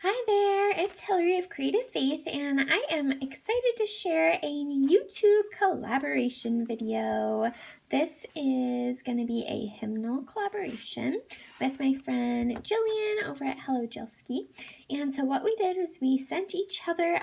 Hi there, it's Hillary of Creative Faith, and I am excited to share a YouTube collaboration video. This is going to be a hymnal collaboration with my friend Jillian over at Hello Jillsky. And so what we did was we sent each other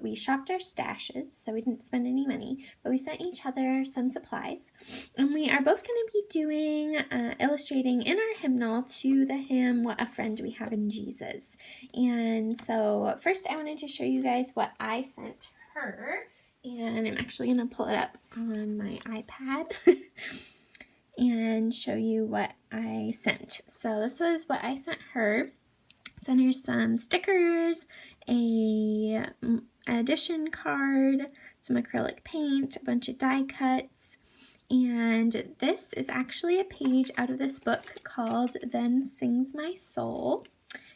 we shopped our stashes, so we didn't spend any money, but we sent each other some supplies. And we are both going to be doing, illustrating in our hymnal to the hymn, What a Friend We Have in Jesus. And so first I wanted to show you guys what I sent her. And I'm actually going to pull it up on my iPad and show you what I sent. So this was what I sent her. Sent her some stickers, a addition card, some acrylic paint, a bunch of die cuts, and this is actually a page out of this book called Then Sings My Soul.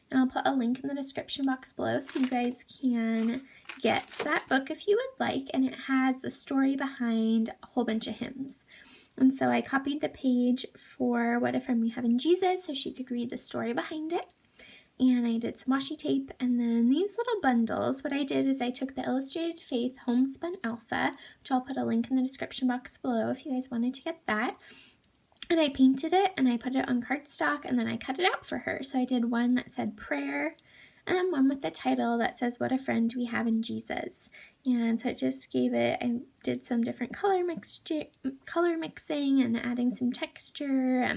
And I'll put a link in the description box below so you guys can get that book if you would like. And it has the story behind a whole bunch of hymns. And so I copied the page for What a Friend We Have in Jesus so she could read the story behind it. And I did some washi tape, and then these little bundles, what I did is I took the Illustrated Faith Homespun Alpha, which I'll put a link in the description box below if you guys wanted to get that. And I painted it, and I put it on cardstock, and then I cut it out for her. So I did one that said prayer, and then one with the title that says, What a Friend We Have in Jesus. And so it just gave it, I did some different color mixing and adding some texture.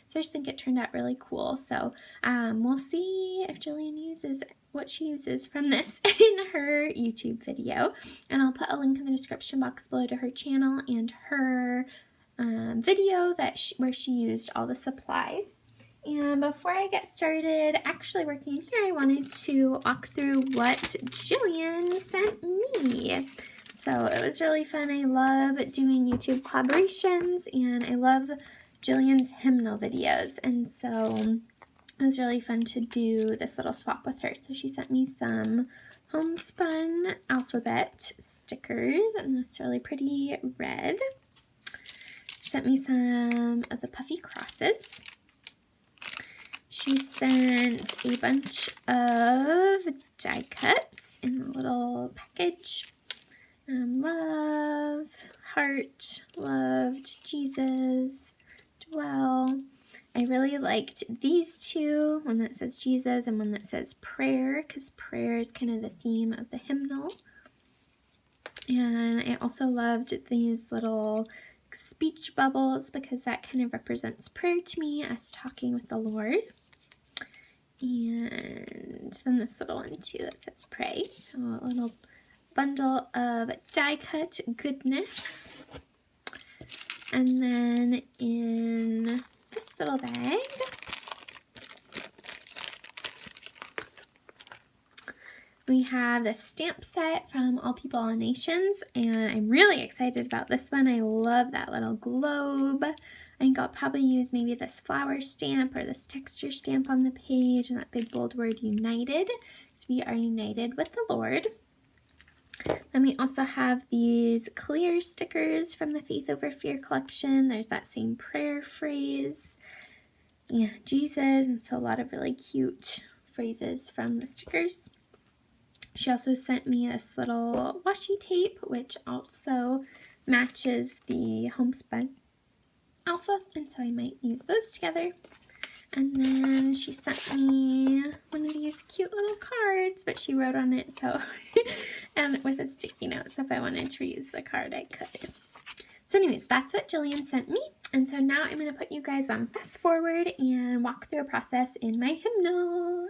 So I just think it turned out really cool. So we'll see if Jillian uses what she uses from this in her YouTube video. And I'll put a link in the description box below to her channel and her video where she used all the supplies. And before I get started actually working here, I wanted to walk through what Jillian sent me. So it was really fun. I love doing YouTube collaborations, and I love Jillian's hymnal videos. And so it was really fun to do this little swap with her. So she sent me some homespun alphabet stickers, and that's really pretty red. She sent me some of the puffy crosses. She sent a bunch of die cuts in a little package. Love, heart, loved, Jesus, dwell. I really liked these two, one that says Jesus and one that says prayer, because prayer is kind of the theme of the hymnal. And I also loved these little speech bubbles because that kind of represents prayer to me, us talking with the Lord. And then this little one too that says pray. So a little bundle of die cut goodness. And then in this little bag, we have the stamp set from All People, All Nations, and I'm really excited about this one. I love that little globe. I think I'll probably use maybe this flower stamp or this texture stamp on the page and that big bold word united, because we are united with the Lord. Then we also have these clear stickers from the Faith Over Fear collection. There's that same prayer phrase, yeah, Jesus, and so a lot of really cute phrases from the stickers. She also sent me this little washi tape, which also matches the homespun alpha, and so I might use those together. And then she sent me one of these cute little cards, but she wrote on it, so and with a sticky note, so if I wanted to reuse the card, I could. So anyways, that's what Jillian sent me, and so now I'm going to put you guys on fast forward and walk through a process in my hymnal.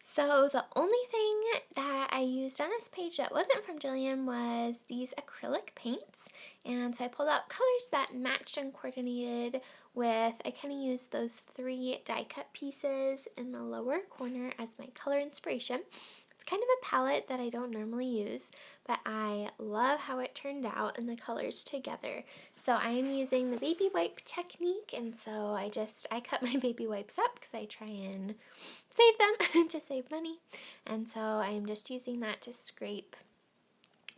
So the only thing that I used on this page that wasn't from Jillian was these acrylic paints. And so I pulled out colors that matched and coordinated with, I kind of used those 3 die cut pieces in the lower corner as my color inspiration. It's kind of a palette that I don't normally use, but I love how it turned out and the colors together. So I am using the baby wipe technique, and so I cut my baby wipes up because I try and save them to save money. And so I'm just using that to scrape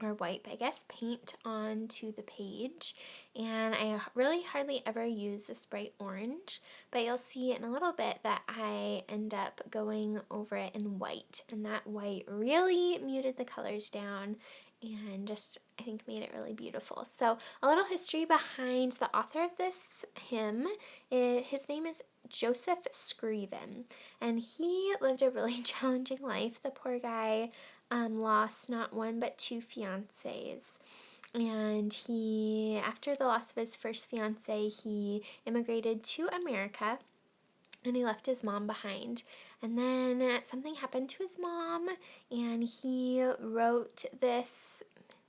or wipe, I guess, paint onto the page. And I really hardly ever use this bright orange, but you'll see in a little bit that I end up going over it in white, and that white really muted the colors down and just, I think, made it really beautiful. So a little history behind the author of this hymn. His name is Joseph Scriven, and he lived a really challenging life. The poor guy lost not one but two fiancées. And he, after the loss of his first fiance, he immigrated to America, and he left his mom behind. And then something happened to his mom, and he wrote this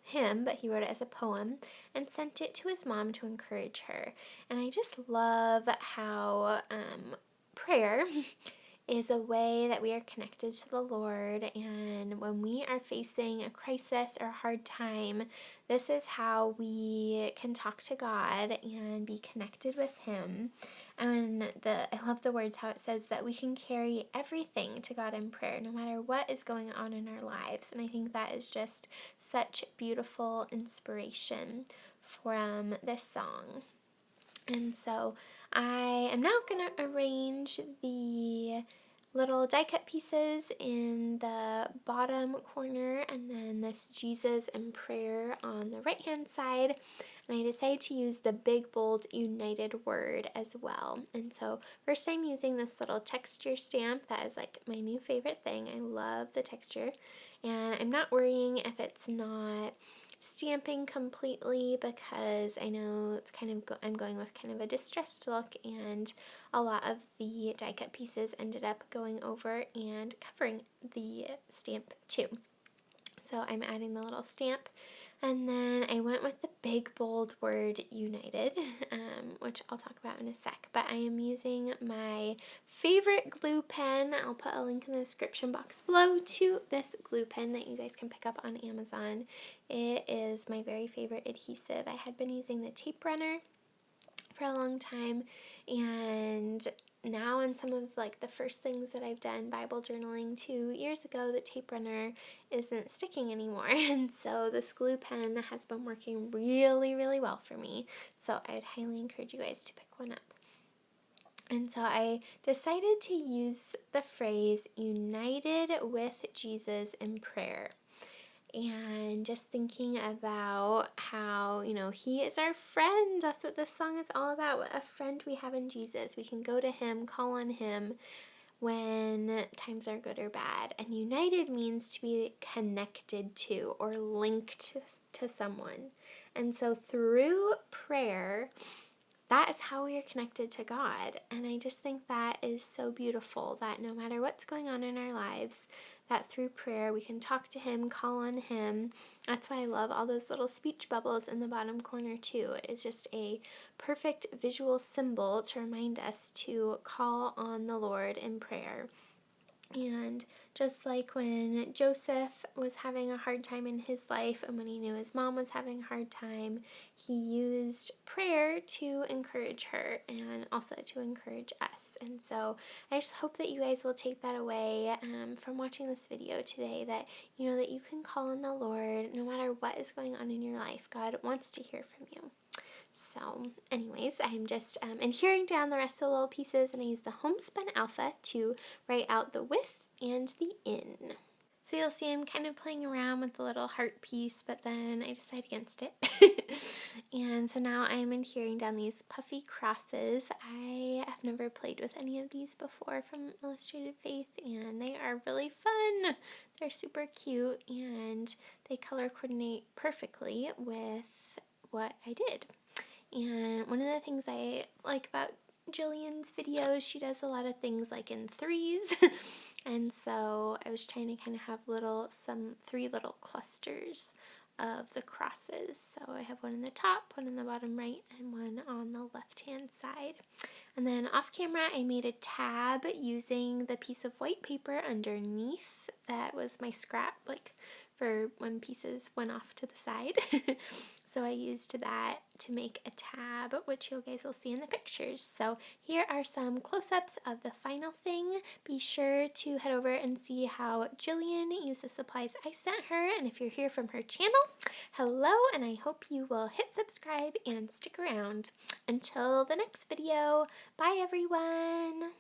hymn, but he wrote it as a poem and sent it to his mom to encourage her. And I just love how prayer is a way that we are connected to the Lord, and when we are facing a crisis or a hard time, this is how we can talk to God and be connected with Him. And I love the words, how it says that we can carry everything to God in prayer, no matter what is going on in our lives. And I think that is just such beautiful inspiration from this song. And so I am now going to arrange the little die cut pieces in the bottom corner, and then this Jesus and prayer on the right hand side. And I decided to use the big bold united word as well. And so first I'm using this little texture stamp that is like my new favorite thing. I love the texture, and I'm not worrying if it's not stamping completely, because I know it's kind of I'm going with kind of a distressed look, and a lot of the die cut pieces ended up going over and covering the stamp too. So I'm adding the little stamp, and then I went with the big bold word united, which I'll talk about in a sec. But I am using my favorite glue pen. I'll put a link in the description box below to this glue pen that you guys can pick up on Amazon. It is my very favorite adhesive. I had been using the tape runner for a long time, and now in some of like the first things that I've done Bible journaling 2 years ago, the tape runner isn't sticking anymore, and so this glue pen has been working really, really well for me. So I would highly encourage you guys to pick one up. And so I decided to use the phrase united with Jesus in prayer. And just thinking about how, He is our friend. That's what this song is all about. What a friend we have in Jesus. We can go to Him, call on Him when times are good or bad. And united means to be connected to or linked to someone. And so through prayer, that is how we are connected to God. And I just think that is so beautiful, that no matter what's going on in our lives, that through prayer we can talk to Him, call on Him. That's why I love all those little speech bubbles in the bottom corner too. It's just a perfect visual symbol to remind us to call on the Lord in prayer. And just like when Joseph was having a hard time in his life, and when he knew his mom was having a hard time, he used prayer to encourage her and also to encourage us. And so I just hope that you guys will take that away from watching this video today, that you know that you can call on the Lord no matter what is going on in your life. God wants to hear from you. So anyways, I'm just adhering down the rest of the little pieces, and I use the Homespun Alpha to write out the with and the in. So you'll see I'm kind of playing around with the little heart piece, but then I decided against it. And so now I'm adhering down these puffy crosses. I have never played with any of these before from Illustrated Faith, and they are really fun. They're super cute, and they color coordinate perfectly with what I did. And one of the things I like about Jillian's videos, she does a lot of things like in threes. And so I was trying to kind of have three little clusters of the crosses. So I have one in the top, one in the bottom right, and one on the left hand side. And then off camera I made a tab using the piece of white paper underneath that was my scrap, like for when pieces went off to the side. So I used that to make a tab, which you guys will see in the pictures. So here are some close-ups of the final thing. Be sure to head over and see how Jillian used the supplies I sent her. And if you're here from her channel, hello, and I hope you will hit subscribe and stick around. Until the next video, bye everyone!